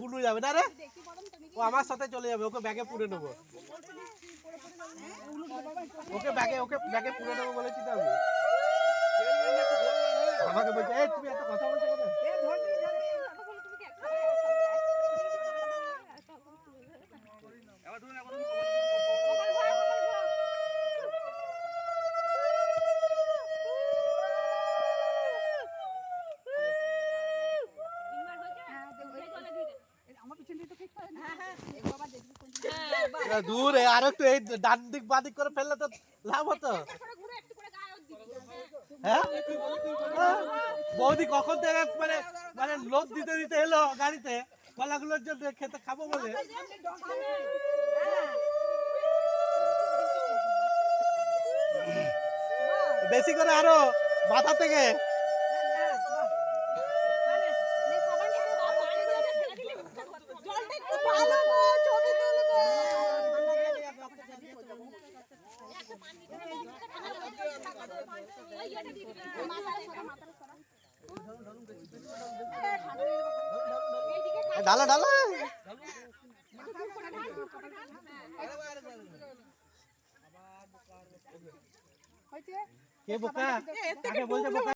Blue যাবে না রে, ও আমার সাথে চলে যাবে, ওকে ব্যাগে পুরে নেবো, ওকে ব্যাগে পুরে নেবো বলেছি তো আমি। আমাকে বলছে এই তুমি এত কথা বলছো কেন? দূর আর একটু এই ডান দিক বাঁ দিক করে ফেললে তো লাভ হতো। হ্যাঁ বৌদি কখন থেকে মানে মানে লোভ দিতে দিতে এলো গাড়িতে কলাগুলোর জন্য খেতে খাবো বলে। বেশি করে আরো মাথা থেকে। ঢালা ঢালা কে বোকা, কাকে বলছে বোকা?